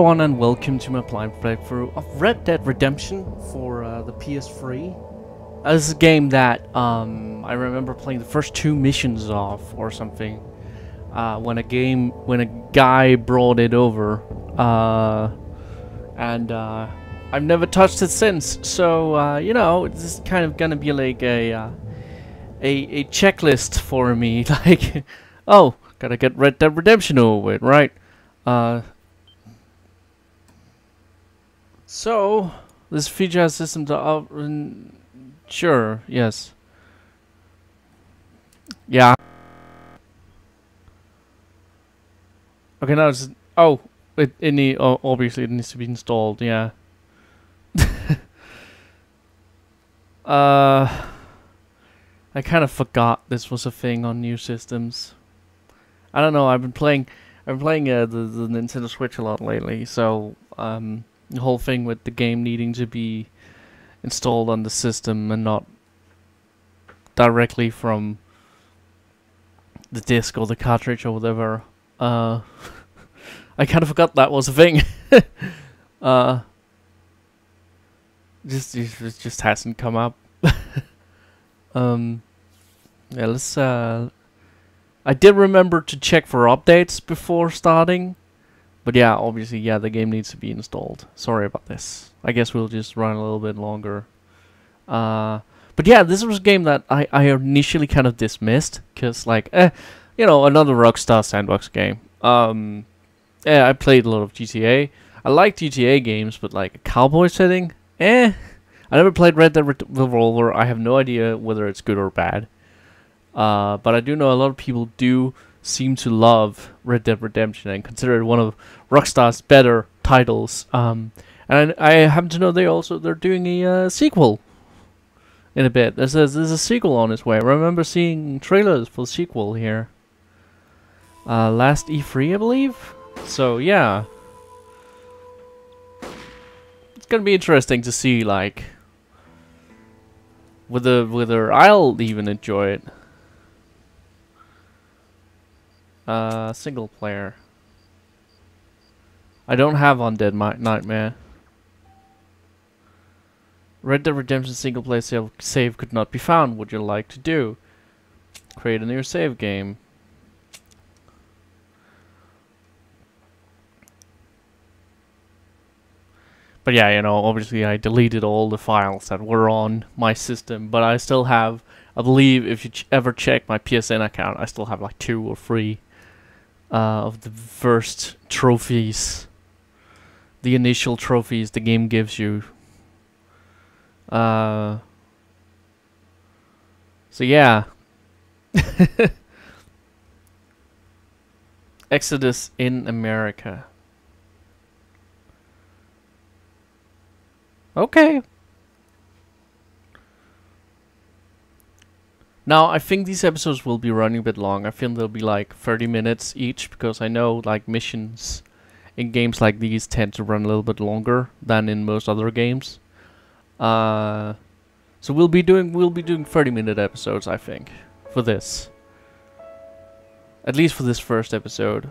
Hello and welcome to my blind playthrough of Red Dead Redemption for the PS3. This is a game that I remember playing the first 2 missions of or something when a guy brought it over, and I've never touched it since. So you know, this is kind of gonna be like a checklist for me, like, oh, gotta get Red Dead Redemption over with, right? So, this feature has system to sure, yes. Yeah. Okay, now it's, oh, obviously it needs to be installed, yeah. I kind of forgot this was a thing on new systems. I don't know, I've been playing the Nintendo Switch a lot lately, so, the whole thing with the game needing to be installed on the system and not directly from the disc or the cartridge or whatever. I kind of forgot that was a thing. It just hasn't come up. Yeah, let's. I did remember to check for updates before starting. But yeah, obviously, yeah, the game needs to be installed. Sorry about this. I guess we'll just run a little bit longer. But yeah, this was a game that I initially kind of dismissed. Because, like, you know, another Rockstar sandbox game. Yeah, I played a lot of GTA. I like GTA games, but, like, a cowboy setting? I never played Red Dead Revolver. I have no idea whether it's good or bad. But I do know a lot of people do seem to love Red Dead Redemption and consider it one of Rockstar's better titles. And I happen to know they're doing a sequel in a bit. There's a sequel on its way. I remember seeing trailers for the sequel here. Last E3, I believe. So yeah, it's gonna be interesting to see, like, whether I'll even enjoy it. Single player. I don't have Undead Nightmare. Red Dead Redemption single player save could not be found. Would you like to do? Create a new save game. But yeah, you know, obviously I deleted all the files that were on my system, but I still have, I believe if you ever check my PSN account, I still have like 2 or 3 of the first trophies, the initial trophies the game gives you. So yeah. Exodus in America. Okay. Now, I think these episodes will be running a bit long. I think they'll be like 30 minutes each, because I know, like, missions in games like these tend to run a little bit longer than in most other games. So we'll be doing 30-minute episodes, I think, for this. At least for this first episode,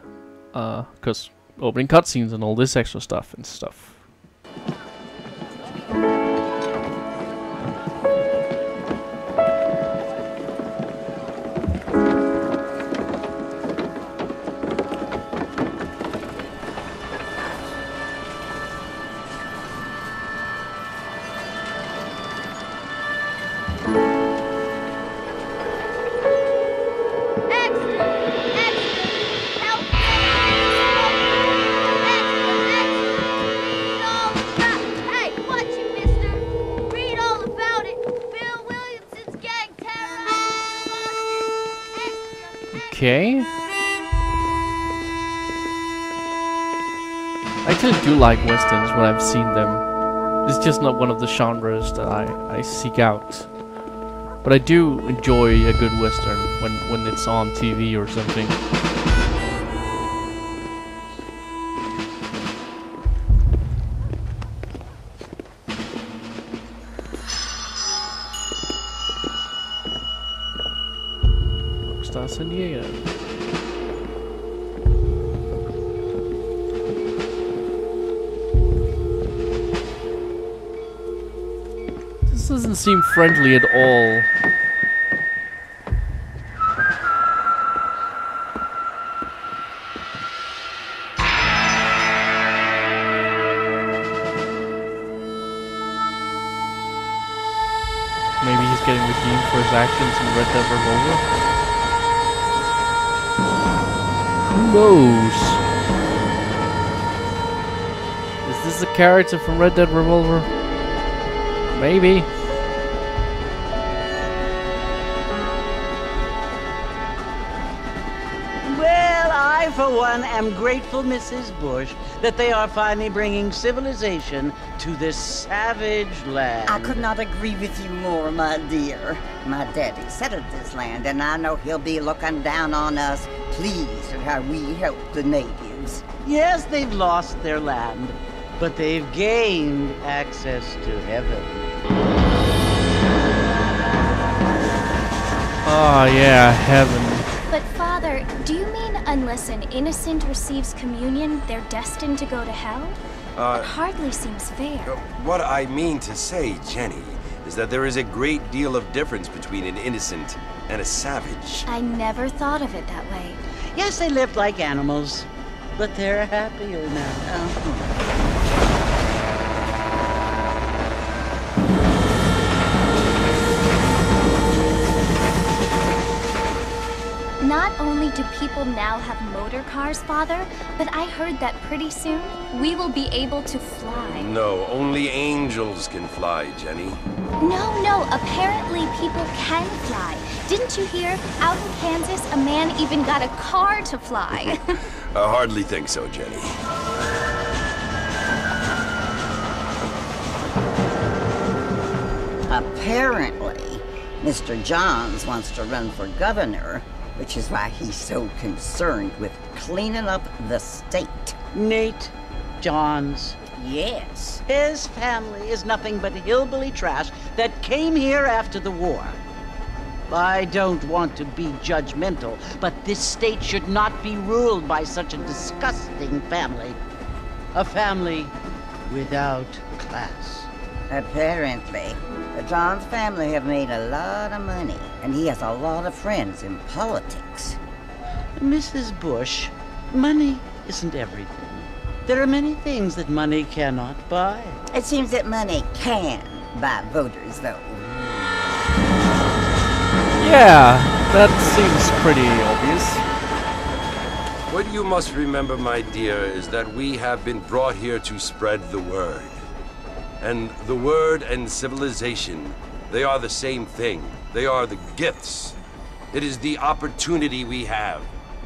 because opening cutscenes and all this extra stuff and stuff. Okay. I actually do like westerns when I've seen them. It's just not one of the genres that I seek out. But I do enjoy a good western when it's on TV or something. Rockstar San Diego. This doesn't seem friendly at all. Maybe he's getting redeemed for his actions in Red Dead Revolver? Who knows? Is this a character from Red Dead Revolver? Maybe. Well, I, for one, am grateful, Mrs. Bush, that they are finally bringing civilization to this savage land. I could not agree with you more, my dear. My daddy settled this land, and I know he'll be looking down on us, pleased at how we help the natives. Yes, they've lost their land, but they've gained access to heaven. Oh yeah, heaven. But Father, do you mean unless an innocent receives communion, they're destined to go to hell? It hardly seems fair. What I mean to say, Jenny, is that there is a great deal of difference between an innocent and a savage. I never thought of it that way. Yes, they lived like animals, but they're happier now. Not only do people now have motor cars, Father, but I heard that pretty soon we will be able to fly. No, only angels can fly, Jenny. No, apparently people can fly. Didn't you hear? Out in Kansas, a man even got a car to fly. I hardly think so, Jenny. Apparently, Mr. Johns wants to run for governor, which is why he's so concerned with cleaning up the state. Nate Johns. Yes. His family is nothing but hillbilly trash that came here after the war. I don't want to be judgmental, but this state should not be ruled by such a disgusting family. A family without class. Apparently, the Johns family have made a lot of money, and he has a lot of friends in politics. Mrs. Bush, money isn't everything. There are many things that money cannot buy. It seems that money can buy voters, though. Yeah, that seems pretty obvious. What you must remember, my dear, is that we have been brought here to spread the word. And the word and civilization, they are the same thing. They are the gifts. It is the opportunity we have,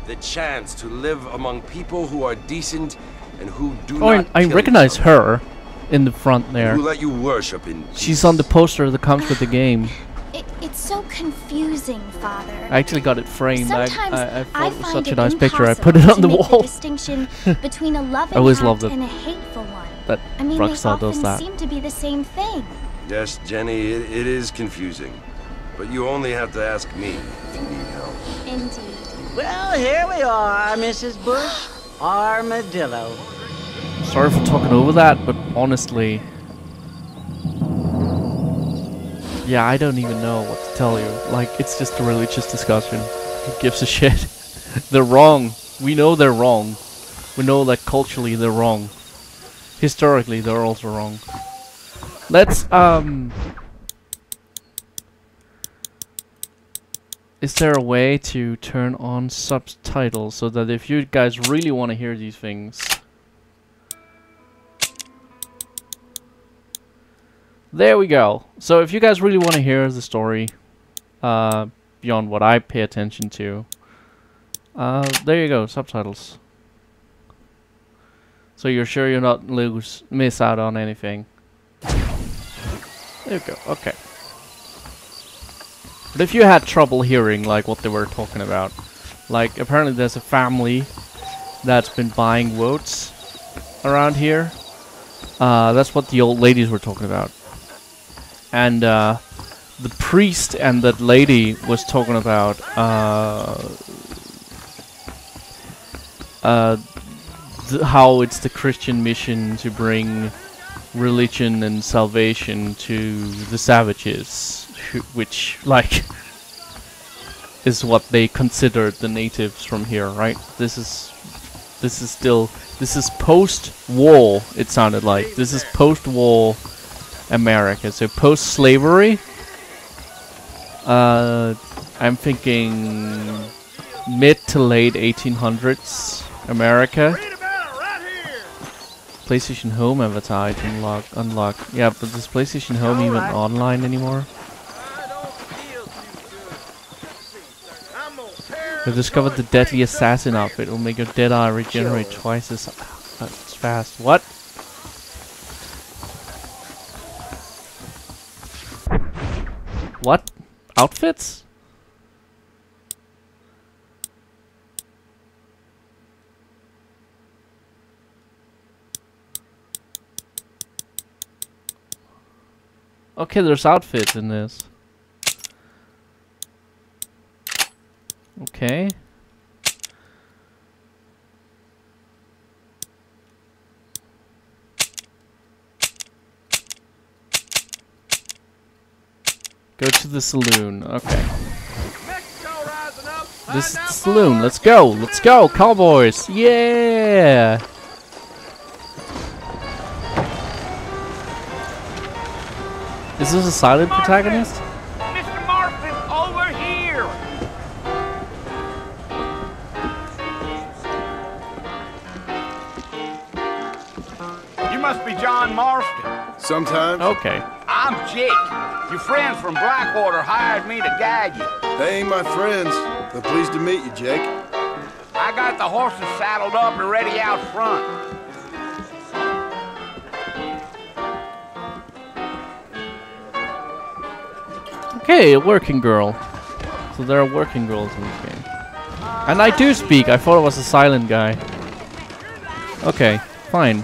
the chance to live among people who are decent and who do not I kill recognize each other, her in the front there. who let you worship in peace. She's on the poster that comes with the game. It's so confusing, Father. I actually got it framed. Sometimes I thought it was such a find nice it picture. I put it impossible on the to make wall. distinction between a loving I always act loved it. and a hateful one. That I mean, Rockstar they does often that. seem to be the same thing. Yes, Jenny, it is confusing. But you only have to ask me if you need help. Indeed. Well, here we are, Mrs. Bush. Armadillo. Sorry for talking over that, but honestly, yeah, I don't even know what to tell you. Like, it's just a religious discussion. Who gives a shit? They're wrong. We know they're wrong. We know that culturally they're wrong. Historically, they're also wrong. Let's, is there a way to turn on subtitles so that if you guys really want to hear these things... There we go. So if you guys really want to hear the story, beyond what I pay attention to, there you go, subtitles. So you're sure you're not miss out on anything. There you go, okay. But if you had trouble hearing like what they were talking about, like apparently there's a family that's been buying votes around here. That's what the old ladies were talking about. And the priest and that lady was talking about how it's the Christian mission to bring religion and salvation to the savages, which, like, is what they considered the natives from here, right? This is post-war, it sounded like. This is post-war America, so post-slavery. I'm thinking mid to late 1800s America. PlayStation Home advertised, unlock. Yeah, but is PlayStation Home even online anymore? We've discovered the deadly assassin outfit. Will make your dead eye regenerate twice as fast. What? What? Outfits? Okay, there's outfits in this. Okay. Go to the saloon. Okay. This saloon. Let's go. Let's go, cowboys. Yeah. Is this a silent protagonist? Mr. Marston, over here. You must be John Marston. Sometimes. Okay. I'm Jake. Your friends from Blackwater hired me to guide you. They ain't my friends, but pleased to meet you, Jake. I got the horses saddled up and ready out front. Okay, a working girl. So there are working girls in this game. And I do speak. I thought I was a silent guy. Okay, fine.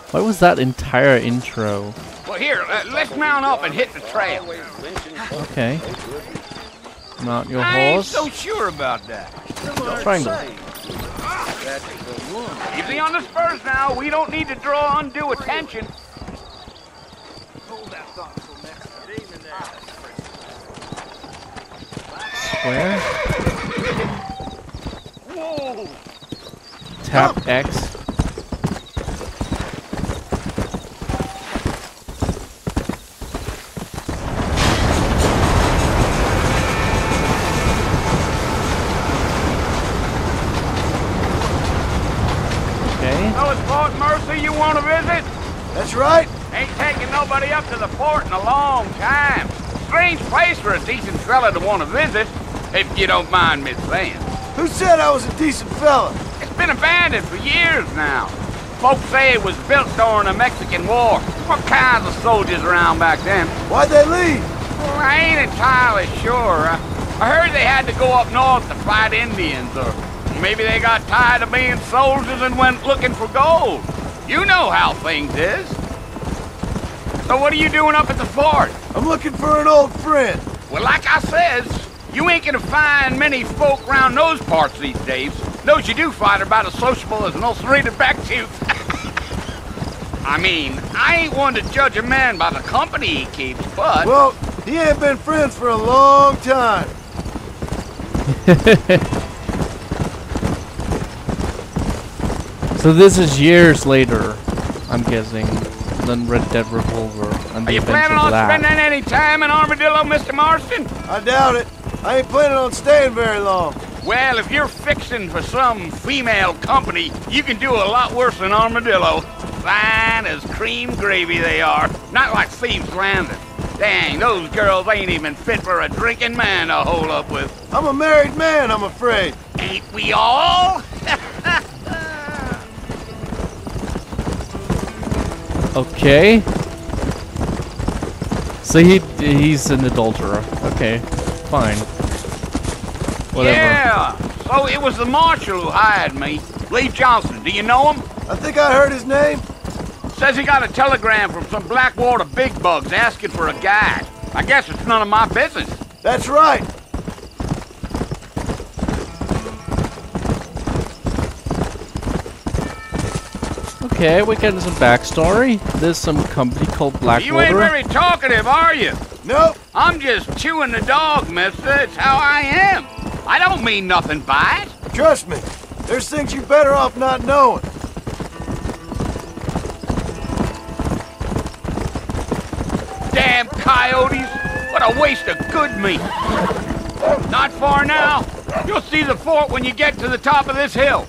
What was that entire intro? Well, here, let's mount up and hit the trail. Okay. Mount your I ain't horse. so sure about that. Triangle. Easy on the spurs now. We don't need to draw undue attention. Square. Whoa. Tap X. So it's Fort Mercer you want to visit? That's right. Ain't taking nobody up to the fort in a long time. Strange place for a decent fella to want to visit, if you don't mind me saying. Who said I was a decent fella? It's been abandoned for years now. Folks say it was built during the Mexican War. What kinds of soldiers around back then? Why'd they leave? Well, I ain't entirely sure. I heard they had to go up north to fight Indians, or maybe they got tired of being soldiers and went looking for gold. You know how things is. So what are you doing up at the fort? I'm looking for an old friend. Well, like I says, you ain't gonna find many folk around those parts these days. Those you do find are about as sociable as an ulcerated back tooth. I mean, I ain't one to judge a man by the company he keeps, but... Well, he ain't been friends for a long time. So this is years later, I'm guessing, than Red Dead Revolver and Are the you events planning of on that. spending any time in Armadillo, Mr. Marston? I doubt it. I ain't planning on staying very long. Well, if you're fixing for some female company, you can do a lot worse than Armadillo. Fine as cream gravy they are. Not like Thieves' Landing. Dang, those girls ain't even fit for a drinking man to hold up with. I'm a married man, I'm afraid. Ain't we all? Okay. So he's an adulterer. Okay, fine. Whatever. Yeah. So it was the marshal who hired me. Lee Johnson. Do you know him? I think I heard his name. Says he got a telegram from some Blackwater big bugs asking for a guide. I guess it's none of my business. That's right. Okay, we're getting some backstory. There's some company called Blackwater. You ain't very talkative, are you? Nope. I'm just chewing the dog, mister. It's how I am. I don't mean nothing by it. Trust me. There's things you're better off not knowing. Damn coyotes! What a waste of good meat! Not far now. You'll see the fort when you get to the top of this hill.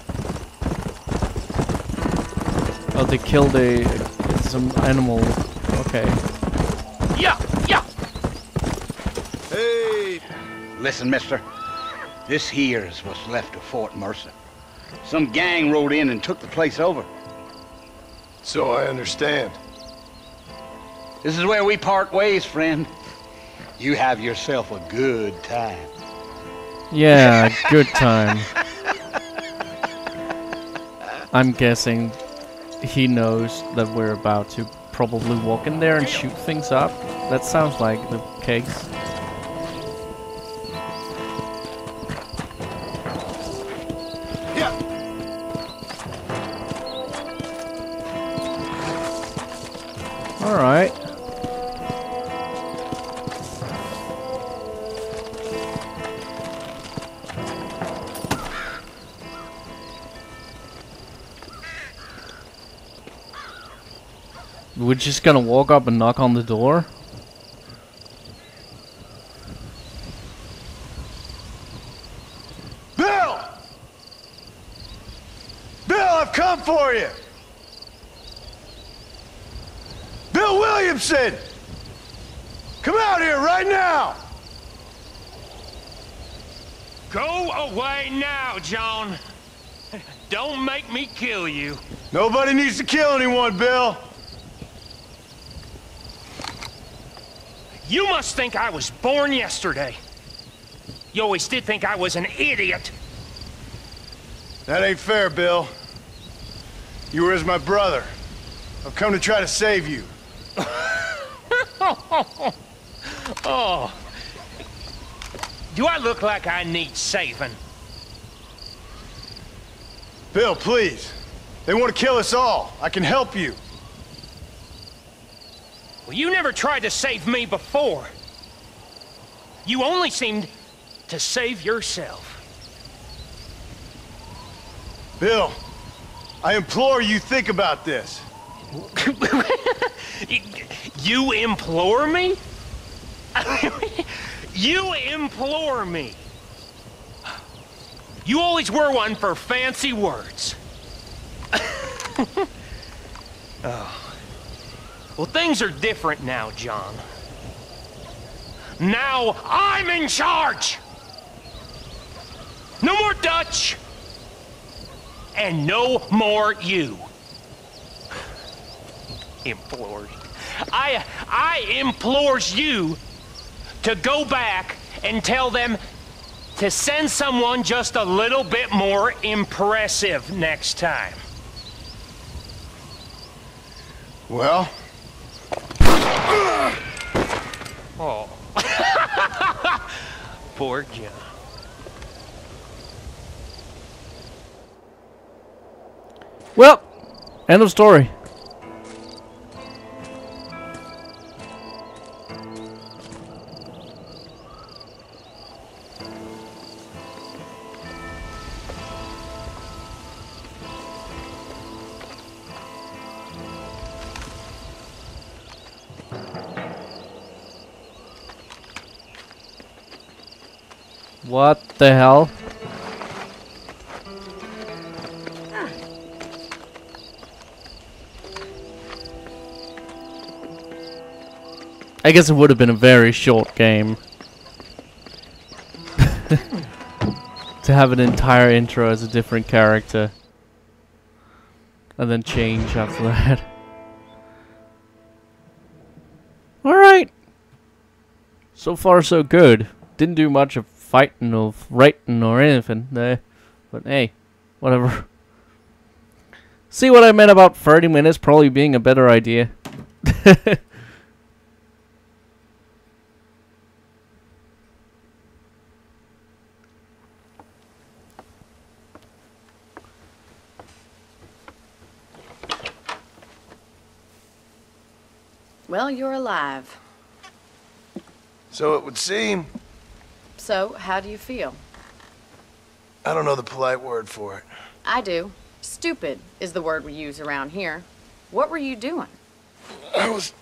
Oh, they killed some animal. Okay. Yeah, yeah. Hey. Listen, mister. This here is what's left of Fort Mercer. Some gang rode in and took the place over. So I understand. This is where we part ways, friend. You have yourself a good time. Yeah, good time. I'm guessing he knows that we're about to probably walk in there and shoot things up. That sounds like the case. Yeah. Alright. We're just gonna walk up and knock on the door? Bill! Bill, I've come for you! Bill Williamson! Come out here right now! Go away now, John. Don't make me kill you. Nobody needs to kill anyone, Bill. You must think I was born yesterday. You always did think I was an idiot. That ain't fair, Bill. You were as my brother. I've come to try to save you. Oh. Do I look like I need saving? Bill, please. They want to kill us all. I can help you. Well, you never tried to save me before. You only seemed to save yourself. Bill, I implore you think about this. You implore me? You implore me. You always were one for fancy words. Oh. Well, things are different now, John. Now I'm in charge! No more Dutch! And no more you. Implores. I implores you to go back and tell them to send someone just a little bit more impressive next time. Well? Oh. Poor John. Well, end of story. What the hell? I guess it would have been a very short game. To have an entire intro as a different character. And then change after that. Alright. So far so good. Didn't do much of fighting or writing or anything there. But hey, whatever. See what I meant about 30 minutes probably being a better idea. Well, you're alive. So it would seem. So, how do you feel? I don't know the polite word for it. I do. Stupid is the word we use around here. What were you doing? I was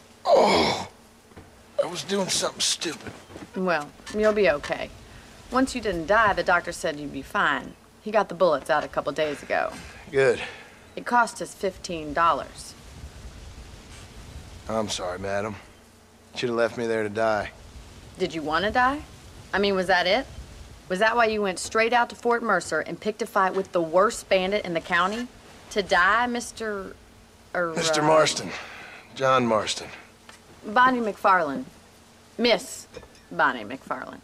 doing something stupid. Well, you'll be okay. Once you didn't die, the doctor said you'd be fine. He got the bullets out a couple days ago. Good. It cost us $15. I'm sorry, madam. Should have left me there to die. Did you want to die? I mean, was that it? Was that why you went straight out to Fort Mercer and picked a fight with the worst bandit in the county? To die, Mr. Mr. Marston. John Marston. Bonnie McFarland. Miss Bonnie McFarland.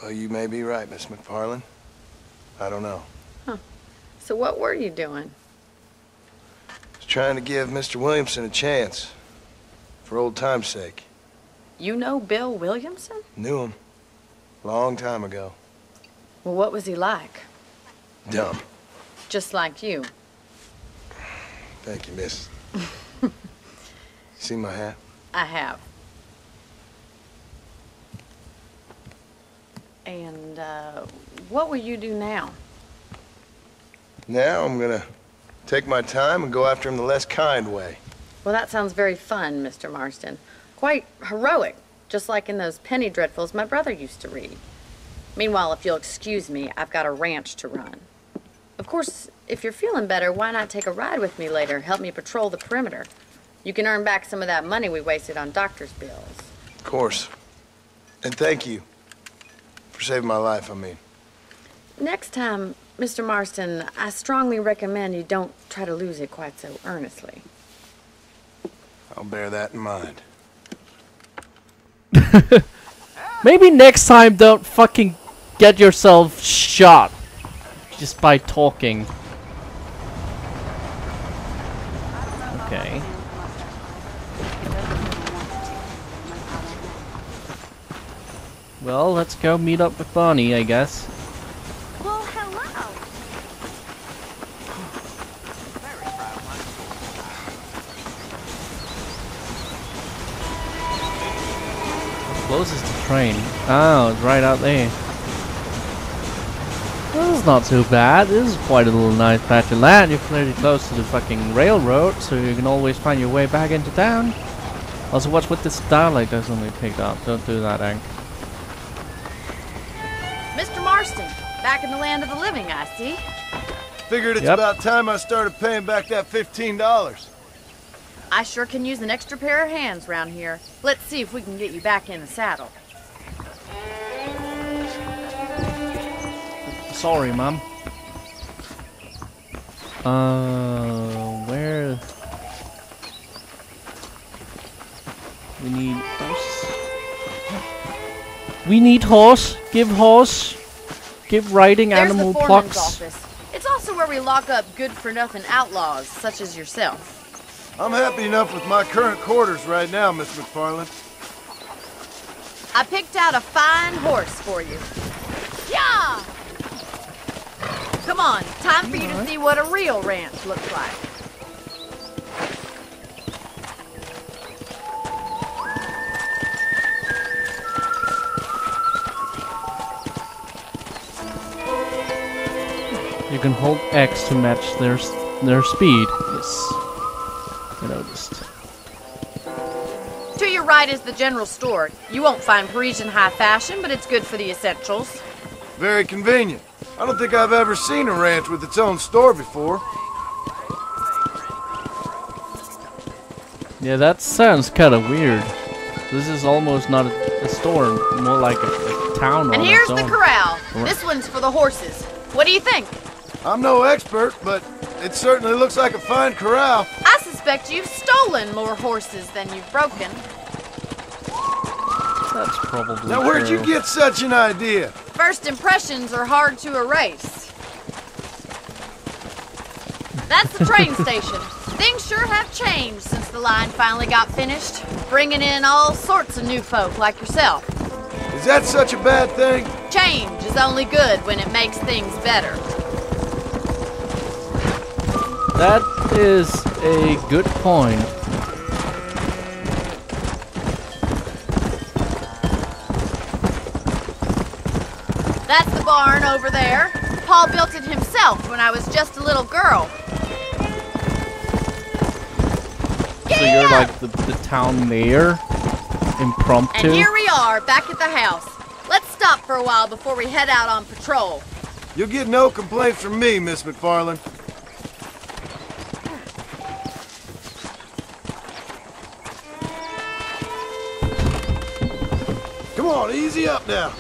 Well, you may be right, Miss McFarland. I don't know. Huh. So what were you doing? I was trying to give Mr. Williamson a chance. For old time's sake. You know Bill Williamson? Knew him. Long time ago. Well, what was he like? Dumb. Just like you. Thank you, miss. See my hat? I have. And, what will you do now? Now I'm gonna take my time and go after him the less kind way. Well, that sounds very fun, Mr. Marston. Quite heroic, just like in those penny dreadfuls my brother used to read. Meanwhile, if you'll excuse me, I've got a ranch to run. Of course, if you're feeling better, why not take a ride with me later? Help me patrol the perimeter. You can earn back some of that money we wasted on doctor's bills. Of course. And thank you. For saving my life, I mean. Next time, Mr. Marston, I strongly recommend you don't try to lose it quite so earnestly. I'll bear that in mind. Maybe next time don't fucking get yourself shot just by talking. Okay. Well, let's go meet up with Bonnie, I guess. Well, hello. Closest to train. Oh, it's right out there. Well, this is not too bad. This is quite a little nice patch of land. You're pretty close to the fucking railroad, so you can always find your way back into town. Also, what's with this dialect that's only picked up? Don't do that, Ank. Mr. Marston, back in the land of the living, I see. Figured it's about time I started paying back that $15. I sure can use an extra pair of hands round here. Let's see if we can get you back in the saddle. Sorry, Mom. Where? We need horse. We need horse. Give horse. Give riding There's animal the foreman's plucks. office. It's also where we lock up good-for-nothing outlaws, such as yourself. I'm happy enough with my current quarters right now, Miss McFarland. I picked out a fine horse for you. Yeah! Come on, time for you to see what a real ranch looks like. You can hold X to match their speed. Yes, I noticed. To your right is the general store. You won't find Parisian high fashion, but it's good for the essentials. Very convenient. I don't think I've ever seen a ranch with its own store before. Yeah, that sounds kind of weird. This is almost not a store, more like a town. And on here's its the own. corral. This one's for the horses. What do you think? I'm no expert, but it certainly looks like a fine corral. I suspect you've stolen more horses than you've broken. That's probably Now, where'd you true. get such an idea? First impressions are hard to erase. That's the train station. Things sure have changed since the line finally got finished, bringing in all sorts of new folk like yourself. Is that such a bad thing? Change is only good when it makes things better. That is a good point. barn over there. Paul built it himself when I was just a little girl. So you're like the town mayor? Impromptu? And here we are, back at the house. Let's stop for a while before we head out on patrol. You'll get no complaints from me, Miss McFarland. Come on, easy up now.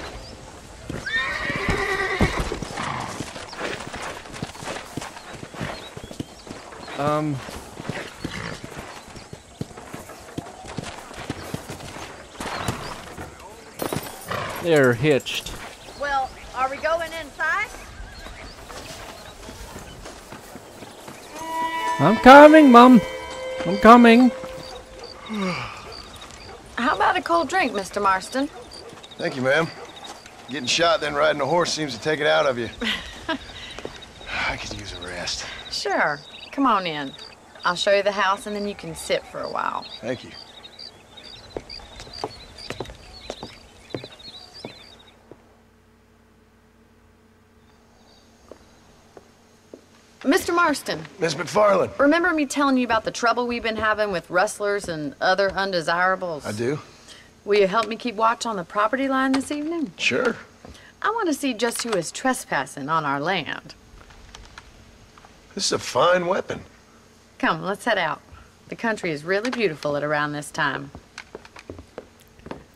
They're hitched. Well, are we going inside? I'm coming, Mom. I'm coming. How about a cold drink, Mr. Marston? Thank you, ma'am. Getting shot, then riding a horse seems to take it out of you. I could use a rest. Sure. Come on in. I'll show you the house, and then you can sit for a while. Thank you. Mr. Marston. Miss McFarland. Remember me telling you about the trouble we've been having with rustlers and other undesirables? I do. Will you help me keep watch on the property line this evening? Sure. I want to see just who is trespassing on our land. This is a fine weapon. Come, let's head out. The country is really beautiful at around this time.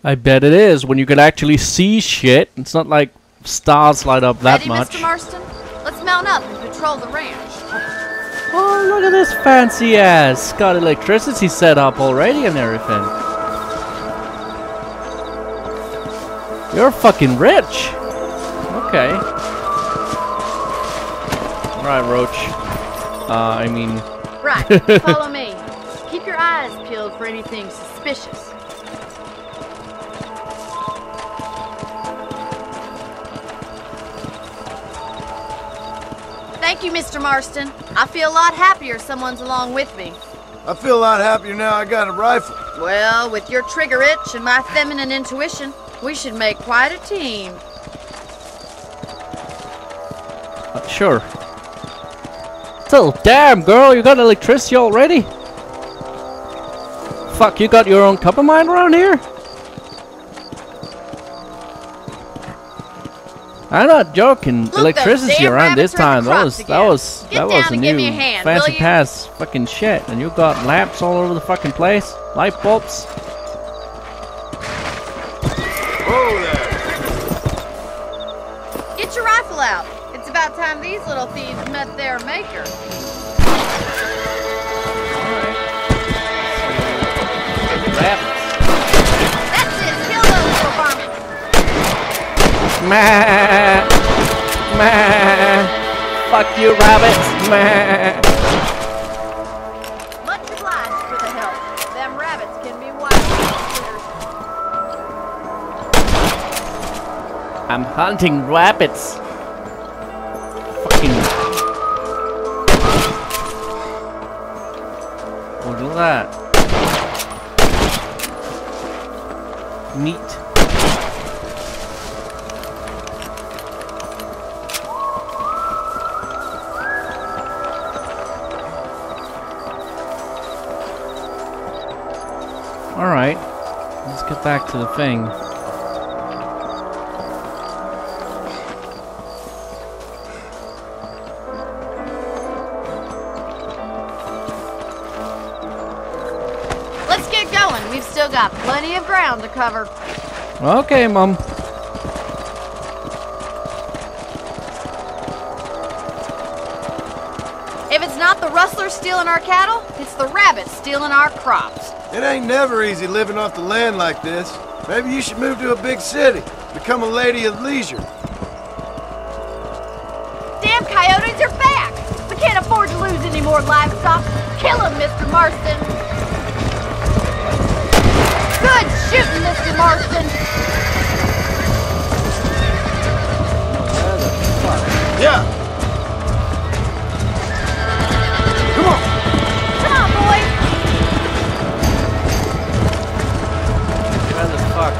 I bet it is, when you can actually see shit. It's not like stars light up that Ready, much. Mr. Marston? Let's mount up and patrol the ranch. Oh, look at this fancy ass. Got electricity set up already and everything. You're fucking rich. Okay. Alright, Roach. Right, follow me. Keep your eyes peeled for anything suspicious. Thank you, Mr. Marston. I feel a lot happier someone's along with me. I feel a lot happier now I got a rifle. Well, with your trigger itch and my feminine intuition, we should make quite a team. Sure. So, damn, girl, you got electricity already? Fuck, you got your own copper mine around here? I'm not joking. Look, Electricity those damn around this rabbits are in time, the that crops was again. Get down a and give new me a hand, fancy will you? pass fucking shit. And you got lamps all over the fucking place, light bulbs. Whoa there. Get your rifle out. It's about time these little thieves met their maker. That's it. Kill those little varmints. Meh. Meh. Fuck you, rabbits. Meh. Much obliged for the help. Them rabbits can be wild. I'm hunting rabbits. Fucking. Oh, look at that. Meat. Alright, let's get back to the thing. Let's get going. We've still got plenty of ground to cover. Okay, Mom. If it's not the rustlers stealing our cattle, it's the rabbits stealing our crops. It ain't never easy living off the land like this. Maybe you should move to a big city. Become a lady of leisure. Damn coyotes are back! We can't afford to lose any more livestock. Kill them, Mr. Marston! Good shooting, Mr. Marston! Yeah. Come on. Come on, boys! Where the fuck?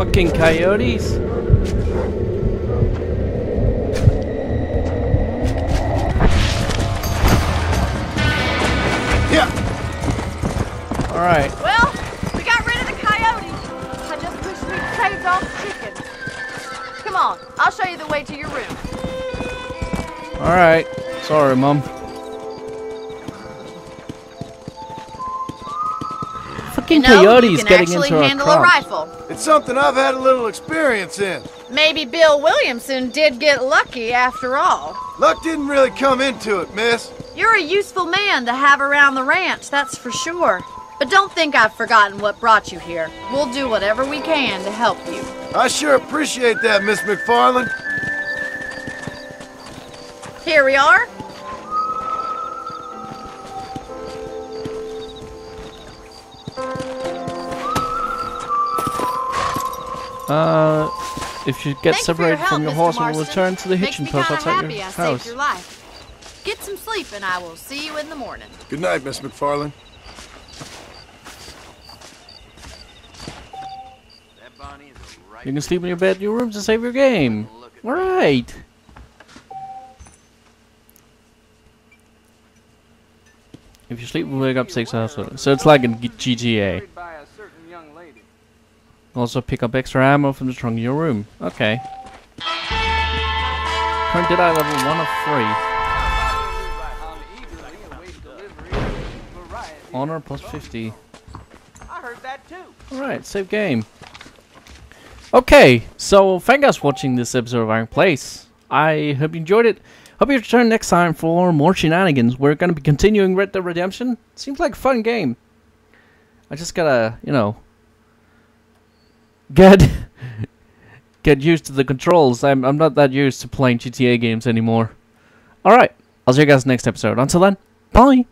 Fucking coyotes. Yeah. Alright. Well, we got rid of the coyotes. I just wish we'd saved all the chickens. Come on, I'll show you the way to your room. Alright. Sorry, Mom. Fucking coyotes getting into our handle a crops. rifle. It's something I've had a little experience in. Maybe Bill Williamson did get lucky after all. Luck didn't really come into it, miss. You're a useful man to have around the ranch, that's for sure. But don't think I've forgotten what brought you here. We'll do whatever we can to help you. I sure appreciate that, Miss McFarland. Here we are. If you get Thanks for separated your from help, your horse, Mr. we'll Marston. return to the Makes hitching me post kinda outside happy your I saved house. your life. Get some sleep and I will see you in the morning. Good night, Miss McFarland. You can sleep in your bed in your room to save your game. Alright. If you sleep, we'll wake up 6 hours later. So it's like in GTA. Also pick up extra ammo from the trunk in your room. Okay. Current Deadeye level 1 of 3. Honor plus 50. Alright, save game. Okay, so thank you guys for watching this episode of Iron Place. I hope you enjoyed it. Hope you return next time for more shenanigans. We're going to be continuing Red Dead Redemption. Seems like a fun game. I just gotta, you know, get used to the controls. I'm not that used to playing GTA games anymore. Alright, I'll see you guys next episode. Until then, bye!